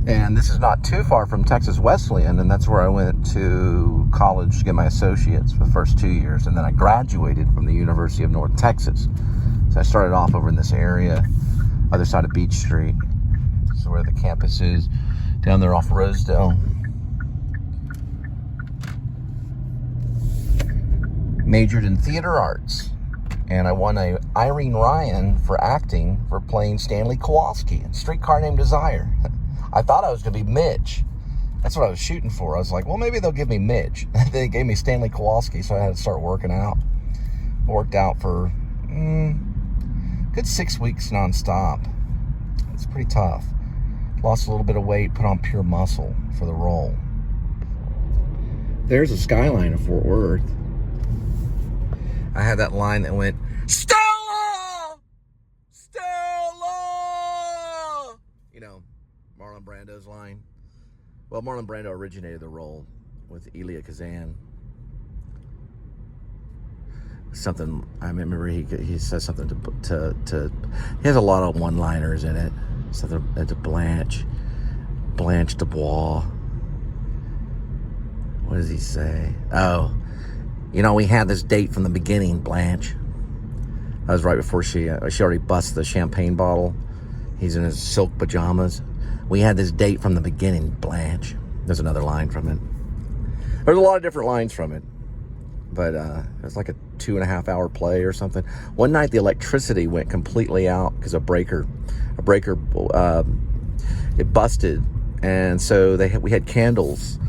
And this is not too far from Texas Wesleyan, and that's where I went to college to get my associates for the first 2 years, and then I graduated from the University of North Texas. So I started off over in this area, other side of Beach Street. This is where the campus is, down there off Rosedale. Majored in theater arts, and I won a Irene Ryan for acting for playing Stanley Kowalski in Streetcar Named Desire. I thought I was going to be Mitch. That's what I was shooting for. I was like, well, maybe they'll give me Mitch. They gave me Stanley Kowalski, so I had to start working out. Worked out for good 6 weeks nonstop. It's pretty tough. Lost a little bit of weight, put on pure muscle for the role. There's a skyline of Fort Worth. I had that line that went, Stella! Stella! You know, Marlon Brando's line. Well, Marlon Brando originated the role with Elia Kazan. Something, I remember he says something to he has a lot of one-liners in it. Something to Blanche Dubois. What does he say? Oh, you know, we had this date from the beginning, Blanche. That was right before she already busted the champagne bottle. He's in his silk pajamas. We had this date from the beginning, Blanche. There's another line from it. There's a lot of different lines from it. But it was like a 2.5 hour play or something. One night the electricity went completely out because a breaker, it busted. And so we had candles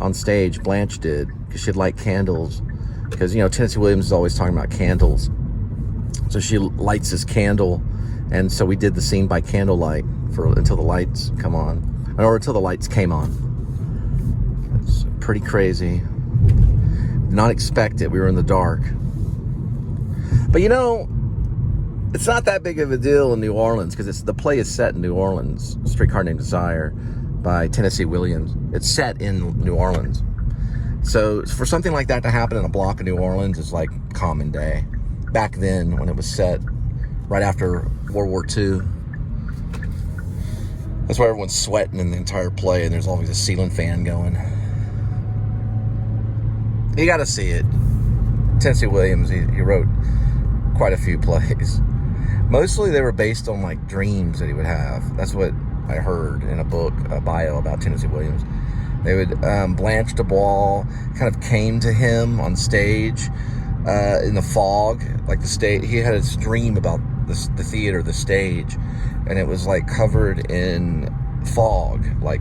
on stage. Blanche did, because she'd light candles. Because, you know, Tennessee Williams is always talking about candles. So she lights this candle. And so we did the scene by candlelight until the lights come on. Or until the lights came on. It's pretty crazy. Did not expect it. We were in the dark. But, you know, it's not that big of a deal in New Orleans, because the play is set in New Orleans. Streetcar Named Desire by Tennessee Williams. It's set in New Orleans. So for something like that to happen in a block of New Orleans is like common day. Back then, when it was set right after World War II, that's why everyone's sweating in the entire play, and there's always a ceiling fan going. You got to see it. Tennessee Williams, he wrote quite a few plays. Mostly they were based on like dreams that he would have. That's what I heard in a book, a bio about Tennessee Williams. They would, Blanche Dubois kind of came to him on stage in the fog, like the stage. He had this dream about the theater, the stage, and it was like covered in fog, like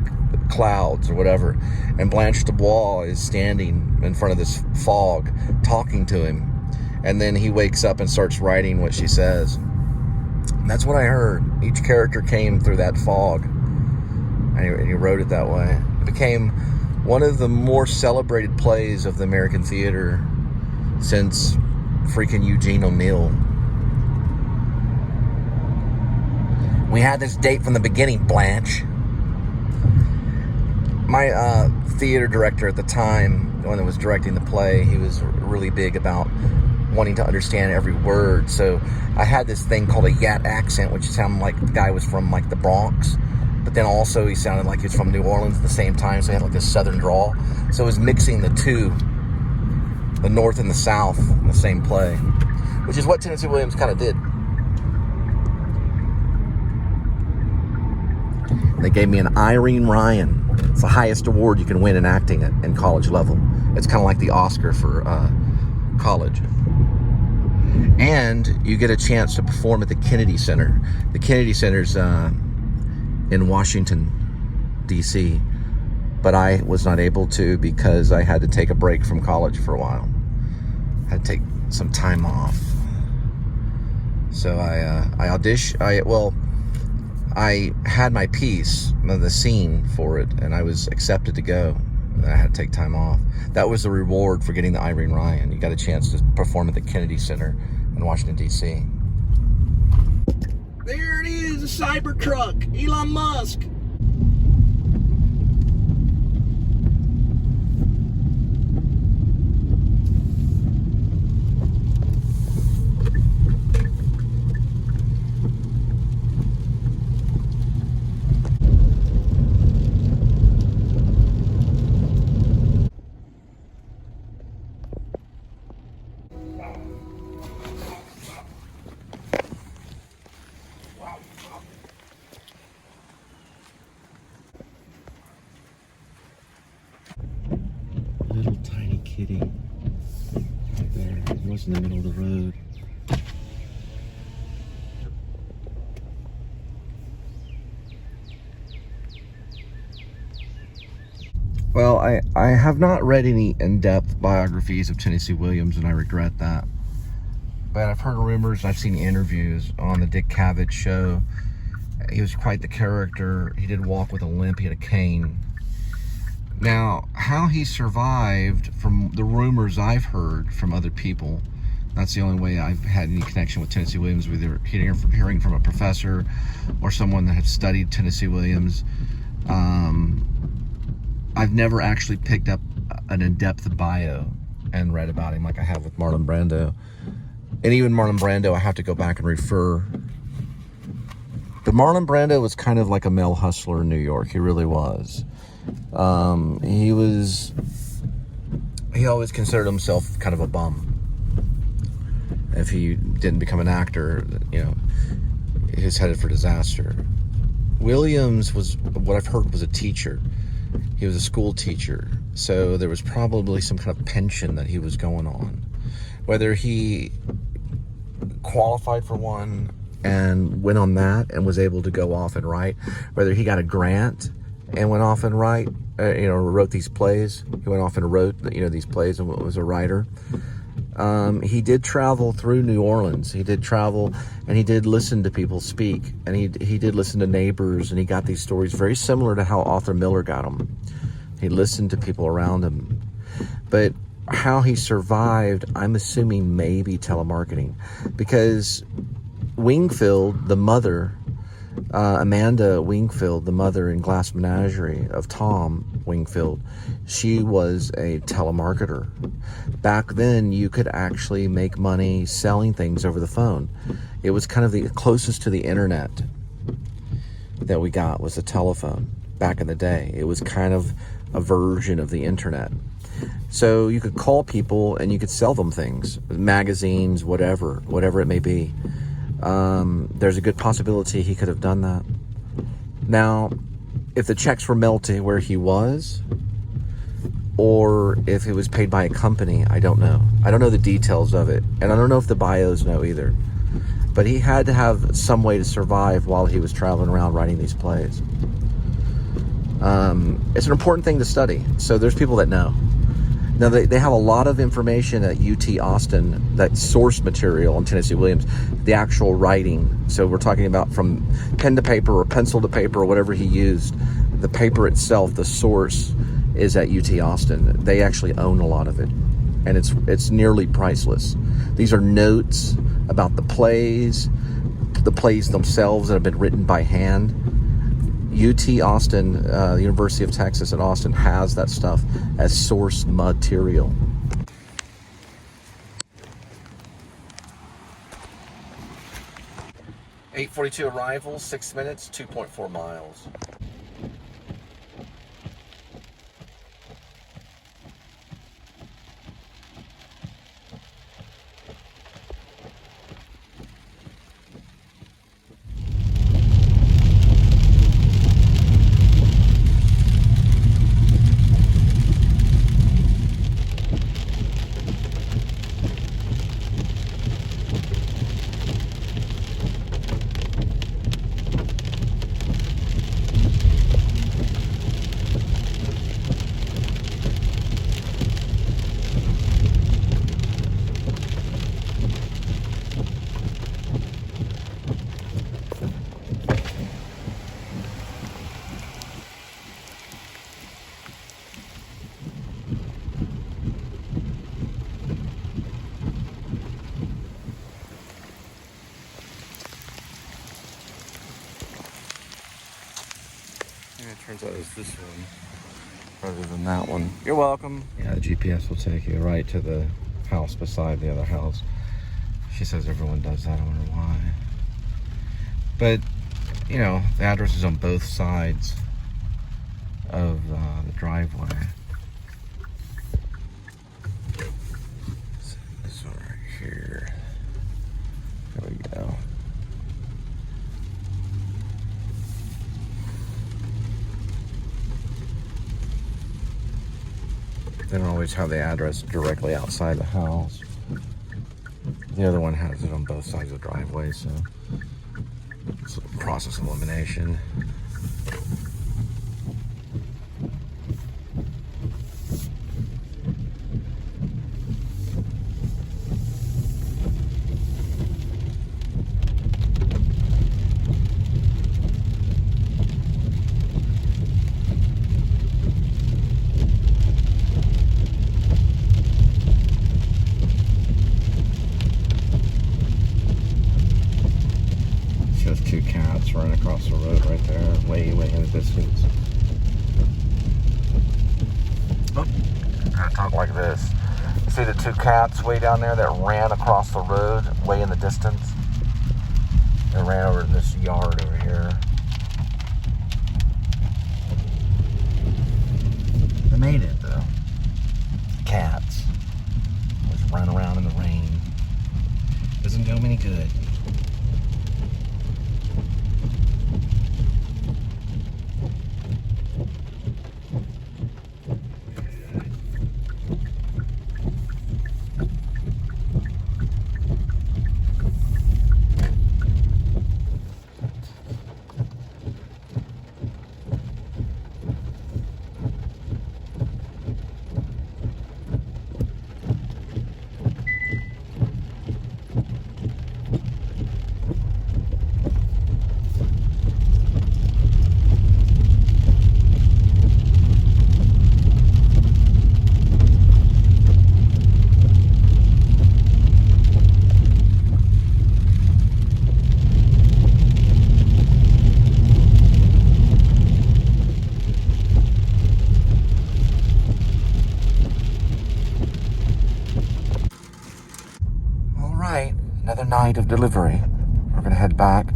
clouds or whatever. And Blanche Dubois is standing in front of this fog, talking to him. And then he wakes up and starts writing what she says. And that's what I heard. Each character came through that fog, and he wrote it that way. It became one of the more celebrated plays of the American theater since freaking Eugene O'Neill. We had this date from the beginning, Blanche. My theater director at the time, the one that was directing the play, he was really big about wanting to understand every word. So I had this thing called a Yat accent, which sounded like the guy was from like the Bronx. But then also he sounded like he was from New Orleans at the same time, so he had like this southern drawl. So it was mixing the two, the North and the South, in the same play, which is what Tennessee Williams kind of did. They gave me an Irene Ryan. It's the highest award you can win in acting in college level. It's kind of like the Oscar for college. And you get a chance to perform at the Kennedy Center. The Kennedy Center's in Washington, D.C., but I was not able to because I had to take a break from college for a while. I had to take some time off. So I had my piece, the scene for it, and I was accepted to go. And I had to take time off. That was the reward for getting the Irene Ryan. You got a chance to perform at the Kennedy Center in Washington, D.C. There it is, a Cybertruck, Elon Musk. kitty. Right there. He was in the middle of the road. Well, I have not read any in-depth biographies of Tennessee Williams, and I regret that. But I've heard rumors, I've seen interviews on the Dick Cavett show. He was quite the character. He did walk with a limp, he had a cane. Now, how he survived, from the rumors I've heard from other people, that's the only way I've had any connection with Tennessee Williams, either hearing from a professor or someone that had studied Tennessee Williams. I've never actually picked up an in-depth bio and read about him like I have with Marlon Brando. And even Marlon Brando, I have to go back and refer. But Marlon Brando was kind of like a male hustler in New York. He really was. He always considered himself kind of a bum. If he didn't become an actor, you know, he was headed for disaster. Williams was, what I've heard, was a teacher. He was a school teacher, so there was probably some kind of pension that he was going on. Whether he qualified for one and went on that and was able to go off and write, whether he got a grant and went off and wrote these plays. He went off and wrote, these plays and was a writer. He did travel through New Orleans. He did travel, and he did listen to people speak, and he did listen to neighbors, and he got these stories very similar to how Arthur Miller got them. He listened to people around him. But how he survived, I'm assuming maybe telemarketing, because Wingfield, the mother, Amanda Wingfield, the mother in Glass Menagerie of Tom Wingfield, she was a telemarketer. Back then, you could actually make money selling things over the phone. It was kind of the closest to the internet that we got was the telephone back in the day. It was kind of a version of the internet. So you could call people and you could sell them things, magazines, whatever it may be. There's a good possibility he could have done that. Now, if the checks were mailed to where he was, or if it was paid by a company, I don't know. I don't know the details of it, and I don't know if the bios know either. But he had to have some way to survive while he was traveling around writing these plays. It's an important thing to study, so there's people that know. Now, they have a lot of information at UT Austin, that source material on Tennessee Williams, the actual writing. So we're talking about from pen to paper or pencil to paper or whatever he used. The paper itself, the source, is at UT Austin. They actually own a lot of it, and it's nearly priceless. These are notes about the plays themselves that have been written by hand. UT Austin, the University of Texas at Austin, has that stuff as source material. .8:42 arrival, 6 minutes, 2.4 miles. Turns out it's this one rather than that one. You're welcome. Yeah, the GPS will take you right to the house beside the other house. She says everyone does that. I wonder why. But, the address is on both sides of the driveway. So this one right here. There we go. They don't always have the address directly outside the house. The other one has it on both sides of the driveway, so it's a process of elimination. Two cats running across the road right there, way in the distance. Oh, I gotta talk like this. See the two cats way down there that ran across the road, way in the distance? They ran over to this yard over here. They made it though. Cats. Just run around in the rain. Doesn't do them any good. Another night of delivery. We're gonna head back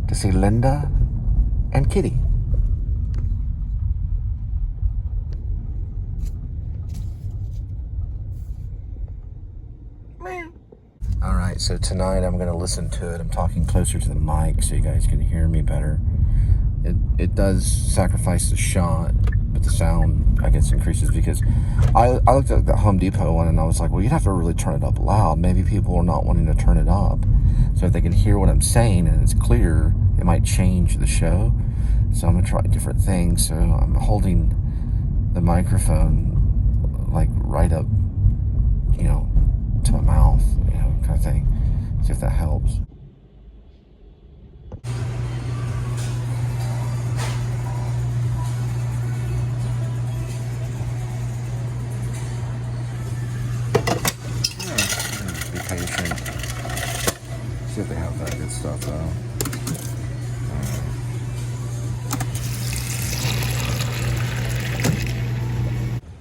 to see Linda and Kitty. All right, so tonight I'm gonna listen to it. I'm talking closer to the mic so you guys can hear me better. It does sacrifice the shot, but the sound, I guess, increases because I looked at the Home Depot one and I was like, well, you'd have to really turn it up loud. Maybe people are not wanting to turn it up. So if they can hear what I'm saying and it's clear, it might change the show. So I'm gonna try different things. So I'm holding the microphone like right up, you know, to my mouth, you know, kind of thing. See if that helps. Patient. See if they have that good stuff though.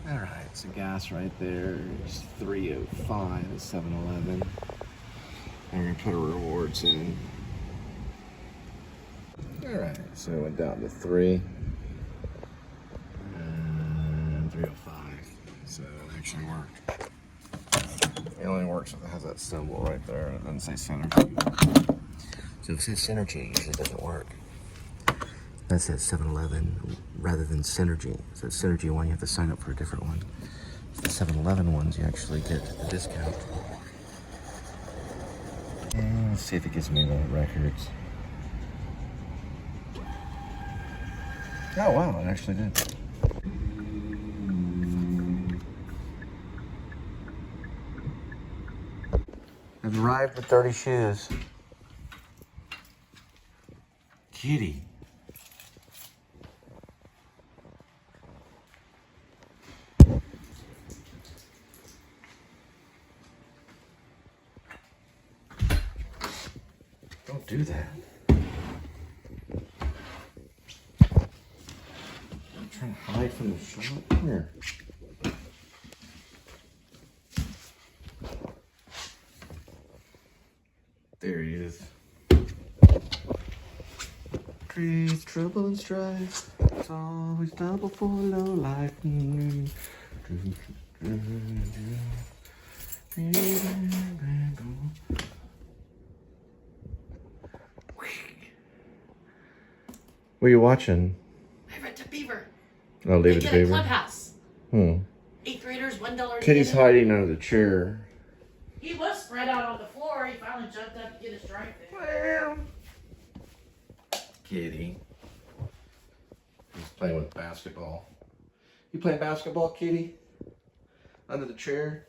Alright, so gas right there is $3.05 at 7-Eleven. I'm gonna put a rewards in. Alright, so it went down to 3 and 3.05. So it actually worked. It only works if it has that symbol right there and it doesn't say Synergy. So if it says Synergy, it doesn't work. That says 7-Eleven rather than Synergy. So Synergy one, you have to sign up for a different one. So the 7-Eleven ones, you actually get a discount. And let's see if it gives me the records. Oh wow, it actually did. I've arrived with 30 shoes. Kitty. Don't do that. I'm trying to hide from the shot. Come here. There he is. Trees, trouble and strife. It's always double for low life. What are you watching? I read to Beaver. Oh, leave it to Beaver. Clubhouse. $8 8th graders, $1. Kitty's hiding under the chair. He was spread out on the floor. He finally jumped up to get his drink. Kitty. He's playing with basketball. You playing basketball, Kitty? Under the chair?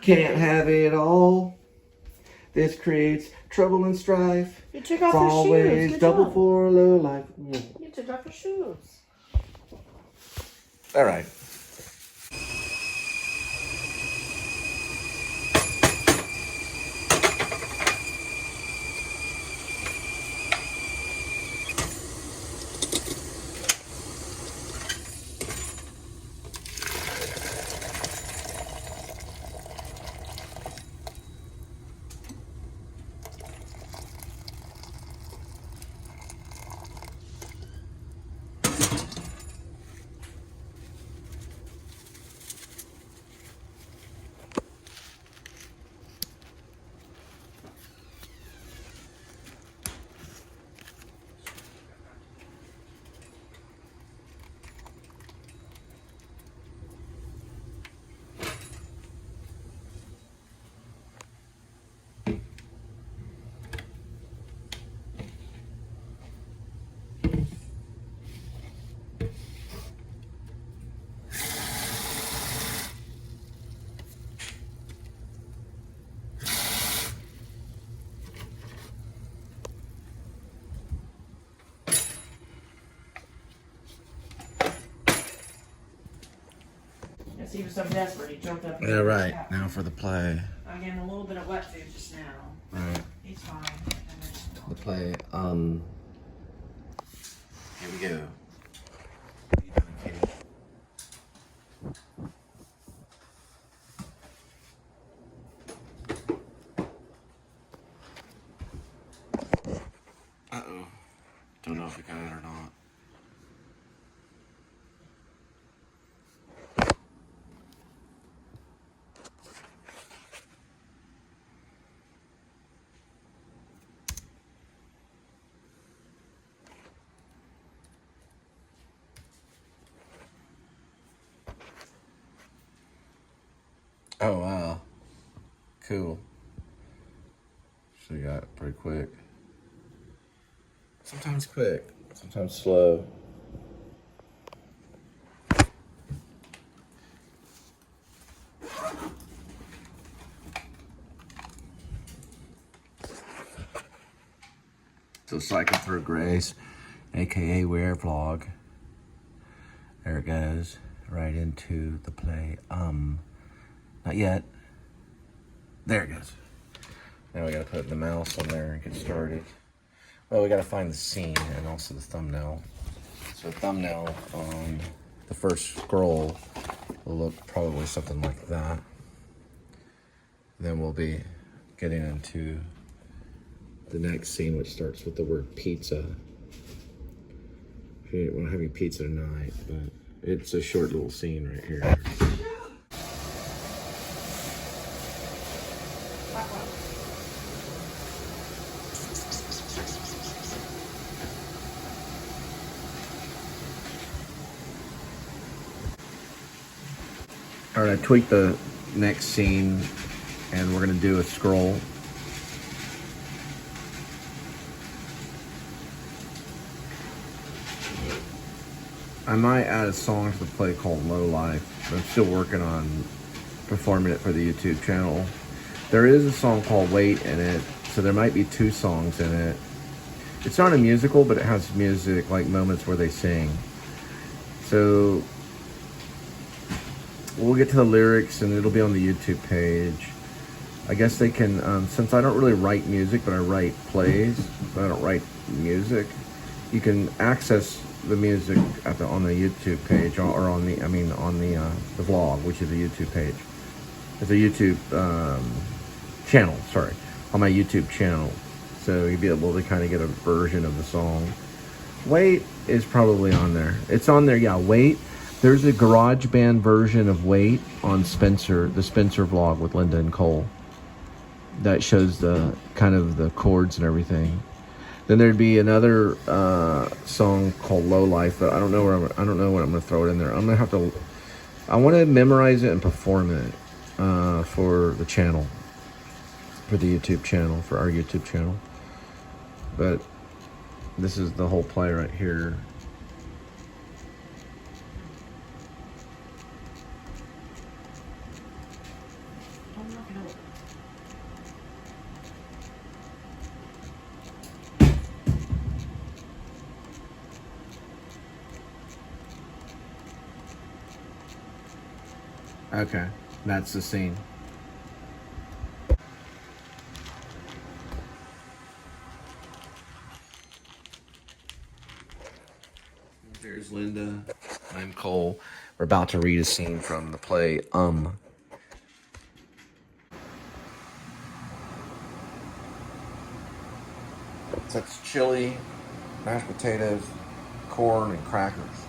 Can't have it all. This creates trouble and strife. You took off your shoes. Always Good double job. for low life. You took off your shoes. All right. He was so desperate, he jumped up. Yeah, right. Now for the play. I gave him a little bit of wet food just now. Right. He's fine. The play. Here we go. What are you doing, Kitty? Uh-oh. Don't know if we got it or not. Oh, wow. Cool. So you got it pretty quick. Sometimes quick, sometimes slow. So cycle through Grace, aka Wear Vlog. There it goes, right into the play. Not yet. There it goes. Now we gotta put the mouse on there and get started. Well, we gotta find the scene and also the thumbnail. So thumbnail on the first scroll will look probably something like that. Then we'll be getting into the next scene, which starts with the word pizza. We're not having pizza tonight, but it's a short little scene right here. All right, I tweaked the next scene, and we're gonna do a scroll. I might add a song to the play called Low Life. I'm still working on performing it for the YouTube channel. There is a song called Wait in it, so there might be 2 songs in it. It's not a musical, but it has music, like moments where they sing. So we'll get to the lyrics and it'll be on the YouTube page. I guess they can, since I don't really write music, but I write plays, but I don't write music, you can access the music on the YouTube page, or on the, the vlog, which is a YouTube page. It's a YouTube channel, sorry, on my YouTube channel. So you'll be able to kind of get a version of the song. Wait is probably on there. It's on there, yeah, Wait. There's a GarageBand version of Wait on Spencer, the Spencer vlog with Linda and Cole. That shows the kind of the chords and everything. Then there'd be another song called "Low Life," but I don't know where I don't know when I'm gonna throw it in there. I'm gonna have to. I want to memorize it and perform it for the channel, for the YouTube channel, for our YouTube channel. But this is the whole play right here. Don't knock it over. Okay, that's the scene. There's Linda. I'm Cole. We're about to read a scene from the play, So it's chili, mashed potatoes, corn, and crackers.